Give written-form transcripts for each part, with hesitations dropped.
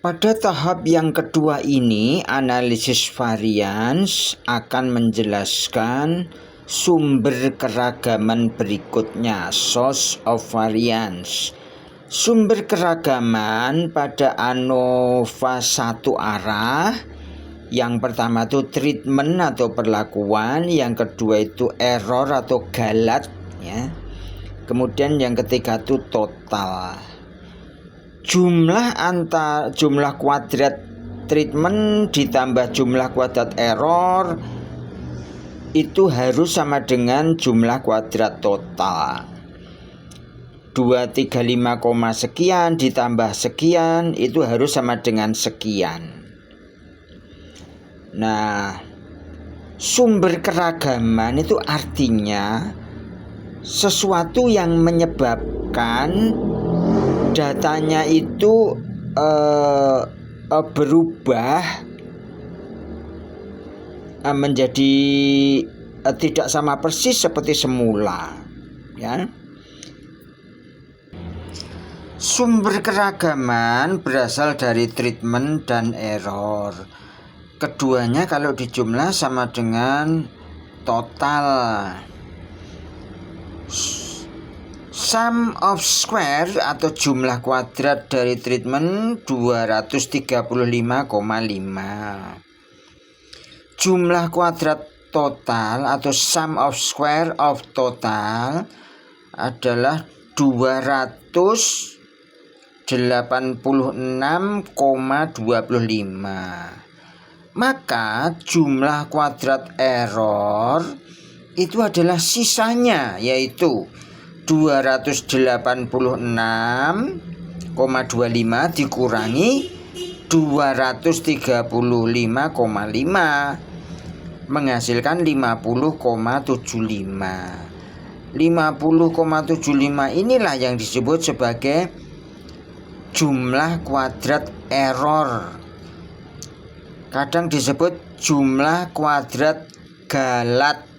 Pada tahap yang kedua ini, analisis varians akan menjelaskan sumber keragaman berikutnya, source of variance. Sumber keragaman pada ANOVA satu arah, yang pertama itu treatment atau perlakuan, yang kedua itu error atau galat, ya. Kemudian yang ketiga itu total. Jumlah kuadrat treatment ditambah jumlah kuadrat error itu harus sama dengan jumlah kuadrat total. 235, sekian ditambah sekian itu harus sama dengan sekian. Nah, sumber keragaman itu artinya sesuatu yang menyebabkan datanya itu berubah menjadi tidak sama persis seperti semula, ya. Sumber keragaman berasal dari treatment dan error. Keduanya kalau dijumlah sama dengan total. Sum of square atau jumlah kuadrat dari treatment 235,5. Jumlah kuadrat total atau sum of square of total adalah 286,25. Maka jumlah kuadrat error itu adalah sisanya, yaitu 286,25 dikurangi 235,5 menghasilkan 50,75. 50,75 inilah yang disebut sebagai jumlah kuadrat error. Kadang disebut jumlah kuadrat galat.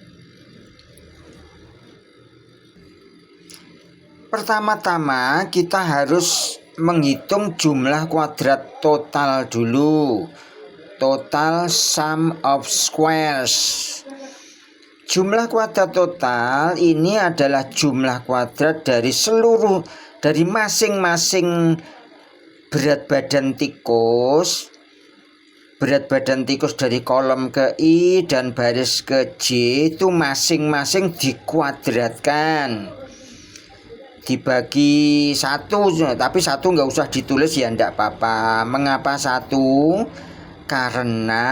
Pertama-tama kita harus menghitung jumlah kuadrat total dulu. Total sum of squares. Jumlah kuadrat total ini adalah jumlah kuadrat dari masing-masing berat badan tikus. Berat badan tikus dari kolom ke I dan baris ke J itu masing-masing dikuadratkan. Dibagi 1, tapi 1 nggak usah ditulis ya, enggak apa-apa. Mengapa 1? Karena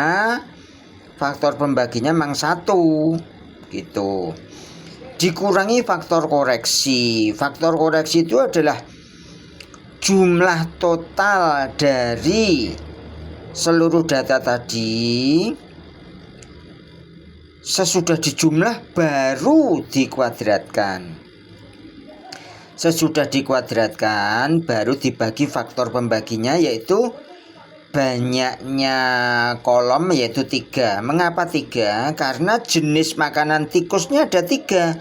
faktor pembaginya memang 1 gitu. Dikurangi faktor koreksi. Faktor koreksi itu adalah jumlah total dari seluruh data tadi. Sesudah dijumlah baru dikuadratkan. Sesudah dikuadratkan baru dibagi faktor pembaginya, yaitu banyaknya kolom, yaitu 3. Mengapa 3? Karena jenis makanan tikusnya ada 3.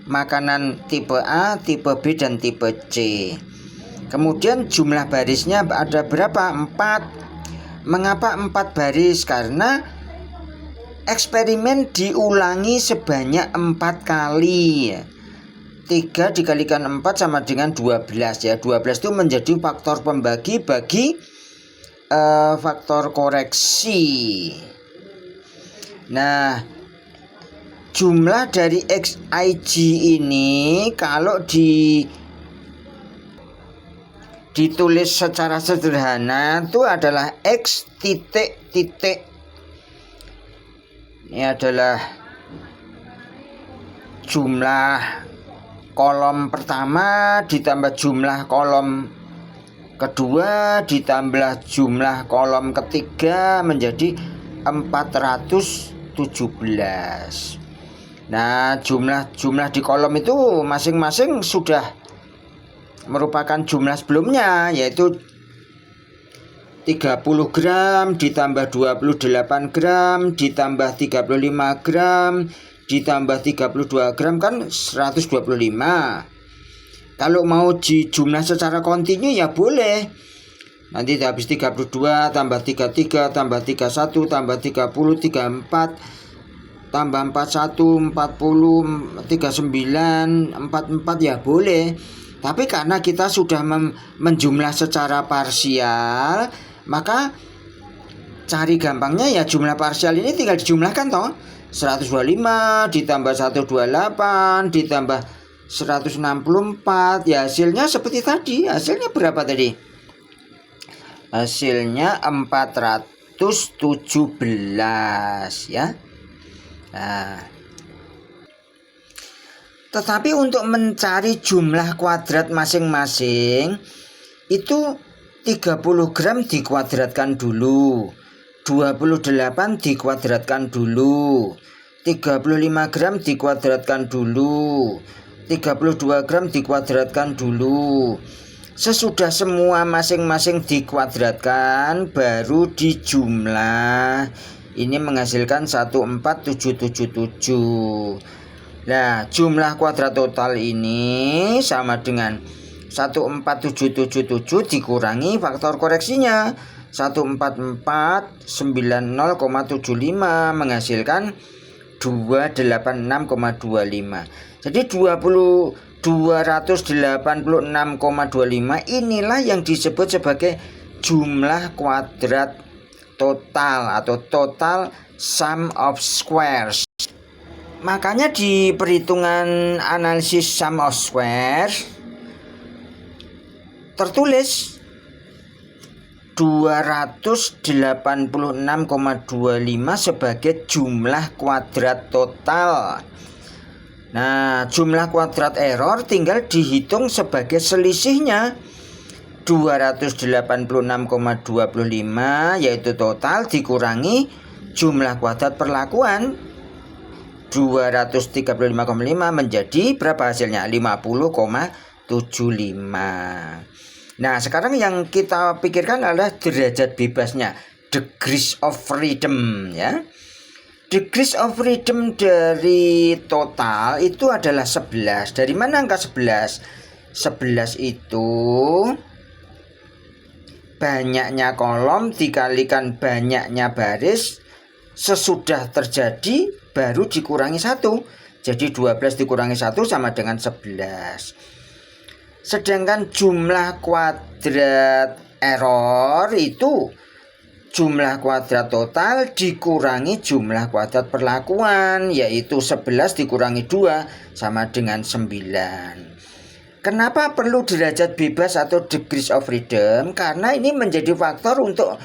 Makanan tipe A, tipe B, dan tipe C. Kemudian jumlah barisnya ada berapa? 4. Mengapa 4 baris? Karena eksperimen diulangi sebanyak 4 kali. 3 dikalikan 4 sama dengan 12 ya. 12 itu menjadi faktor pembagi bagi faktor koreksi. Nah, jumlah dari XIG ini kalau ditulis secara sederhana itu adalah X titik. Ini adalah jumlah kolom pertama ditambah jumlah kolom kedua ditambah jumlah kolom ketiga menjadi 417. Nah, jumlah di kolom itu masing-masing sudah merupakan jumlah sebelumnya, yaitu 30 gram ditambah 28 gram ditambah 35 gram ditambah 32 gram kan 125. Kalau mau dijumlah secara kontinu ya boleh. Nanti habis 32 tambah 33 tambah 31 tambah 30 34 tambah 41 40 39 44 ya boleh. Tapi karena kita sudah menjumlah secara parsial, maka cari gampangnya ya jumlah parsial ini tinggal dijumlahkan toh. 125 ditambah 128 ditambah 164 ya hasilnya seperti tadi. Hasilnya berapa tadi? Hasilnya 417 ya. Nah, tetapi untuk mencari jumlah kuadrat masing-masing itu 30 gram dikuadratkan dulu, 28 dikuadratkan dulu, 35 gram dikuadratkan dulu, 32 gram dikuadratkan dulu. Sesudah semua masing-masing dikuadratkan baru dijumlah. Ini menghasilkan 14777. Nah, jumlah kuadrat total ini sama dengan 14777 dikurangi faktor koreksinya 14490,75 menghasilkan 286,25. Jadi 286,25 inilah yang disebut sebagai jumlah kuadrat total atau total sum of squares. Makanya di perhitungan analisis sum of squares tertulis 286,25 sebagai jumlah kuadrat total. Nah, jumlah kuadrat error tinggal dihitung sebagai selisihnya 286,25 yaitu total dikurangi jumlah kuadrat perlakuan 235,5 menjadi berapa hasilnya? 50,75. Nah, sekarang yang kita pikirkan adalah derajat bebasnya, degrees of freedom ya. Degrees of freedom dari total itu adalah 11. Dari mana angka 11? 11 itu banyaknya kolom dikalikan banyaknya baris sesudah terjadi baru dikurangi 1. Jadi 12 dikurangi 1 sama dengan 11. Sedangkan jumlah kuadrat error itu jumlah kuadrat total dikurangi jumlah kuadrat perlakuan, yaitu 11 dikurangi 2 sama dengan 9. Kenapa perlu derajat bebas atau degrees of freedom? Karena ini menjadi faktor untuk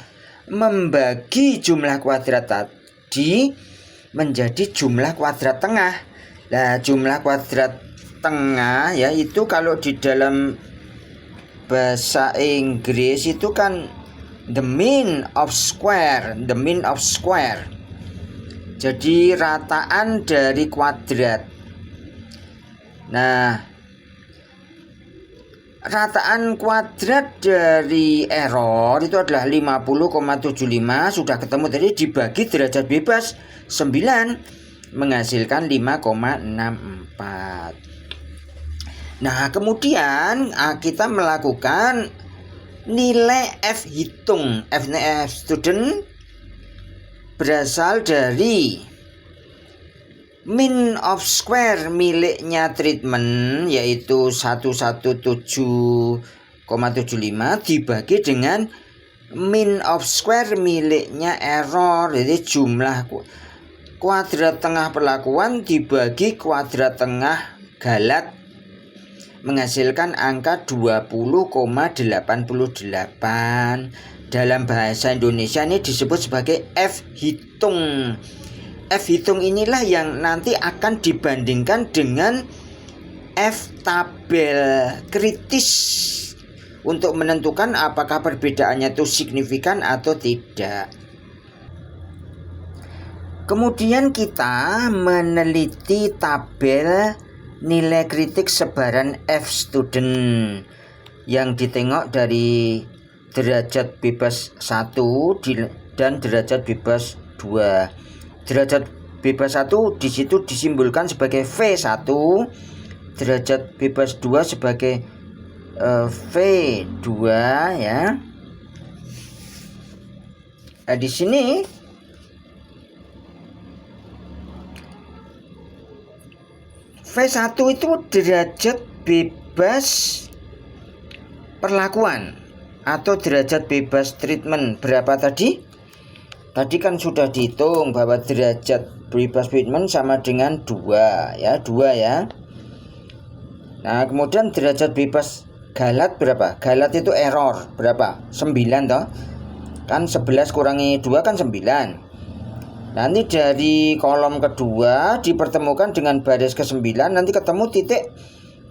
membagi jumlah kuadrat tadi menjadi jumlah kuadrat tengah. Nah, jumlah kuadrat tengah ya itu kalau di dalam bahasa Inggris itu kan the mean of square, the mean of square. Jadi rataan dari kuadrat. Nah, rataan kuadrat dari error itu adalah 50,75 sudah ketemu tadi dibagi derajat bebas 9 menghasilkan 5,64. Nah, kemudian kita melakukan nilai F hitung. F student berasal dari mean of square miliknya treatment yaitu 117,75 dibagi dengan mean of square miliknya error. Jadi jumlah kuadrat tengah perlakuan dibagi kuadrat tengah galat menghasilkan angka 20,88. Dalam bahasa Indonesia ini disebut sebagai F hitung. F hitung inilah yang nanti akan dibandingkan dengan F tabel kritis untuk menentukan apakah perbedaannya itu signifikan atau tidak. Kemudian kita meneliti tabel nilai kritik sebaran F student yang ditengok dari derajat bebas 1 dan derajat bebas 2. Derajat bebas 1 di situ disimbolkan sebagai V1, derajat bebas 2 sebagai V2 ya. Nah, di sini V1 itu derajat bebas perlakuan atau derajat bebas treatment. Berapa tadi? Tadi kan sudah dihitung bahwa derajat bebas treatment sama dengan 2 ya, 2 ya. Nah, kemudian derajat bebas galat berapa? Galat itu error berapa? 9 toh. Kan 11 kurangi 2 kan 9. Nanti dari kolom kedua dipertemukan dengan baris ke-9, nanti ketemu titik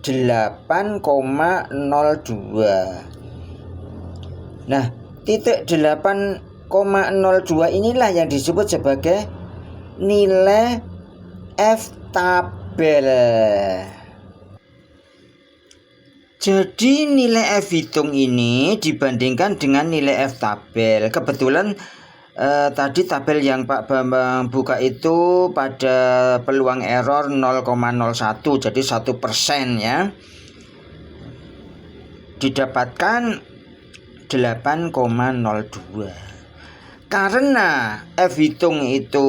8,02. Nah, titik 8,02 inilah yang disebut sebagai nilai F tabel. Jadi nilai F hitung ini dibandingkan dengan nilai F tabel. Kebetulan tadi tabel yang Pak Bambang buka itu pada peluang error 0,01, jadi 1% ya. Didapatkan 8,02. Karena F hitung itu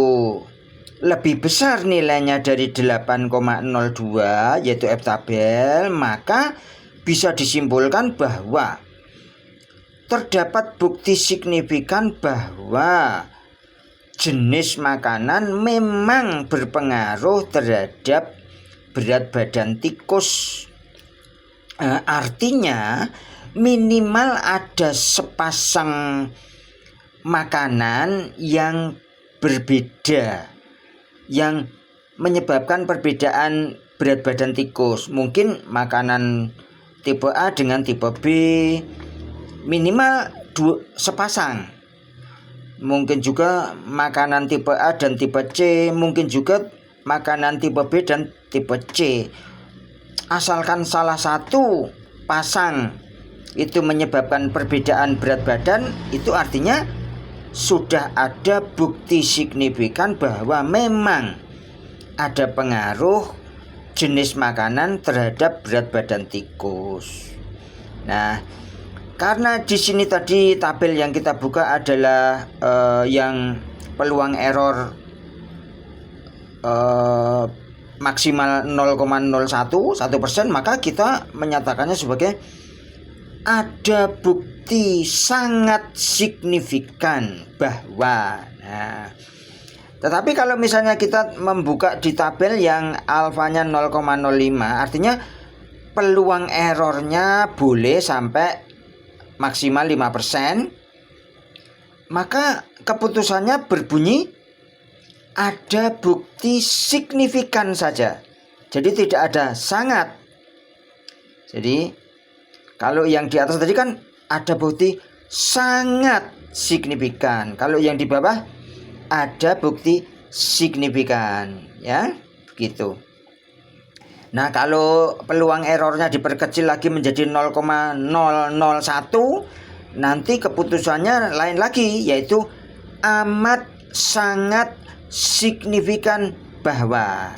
lebih besar nilainya dari 8,02 yaitu F tabel, maka bisa disimpulkan bahwa terdapat bukti signifikan bahwa jenis makanan memang berpengaruh terhadap berat badan tikus. Artinya minimal ada sepasang makanan yang berbeda yang menyebabkan perbedaan berat badan tikus. Mungkin makanan tipe A dengan tipe B minimal sepasang. Mungkin juga makanan tipe A dan tipe C, mungkin juga makanan tipe B dan tipe C. Asalkan salah satu pasang itu menyebabkan perbedaan berat badan, itu artinya sudah ada bukti signifikan bahwa memang ada pengaruh jenis makanan terhadap berat badan tikus. Nah, karena di sini tadi tabel yang kita buka adalah yang peluang error maksimal 0,01, 1%, maka kita menyatakannya sebagai ada bukti sangat signifikan bahwa. Nah, tetapi kalau misalnya kita membuka di tabel yang alfanya 0,05, artinya peluang errornya boleh sampai maksimal 5%, maka keputusannya berbunyi ada bukti signifikan saja. Jadi tidak ada sangat. Jadi kalau yang di atas tadi kan ada bukti sangat signifikan. Kalau yang di bawah ada bukti signifikan, ya, begitu. Nah, kalau peluang errornya diperkecil lagi menjadi 0,001, nanti keputusannya lain lagi, yaitu amat sangat signifikan bahwa.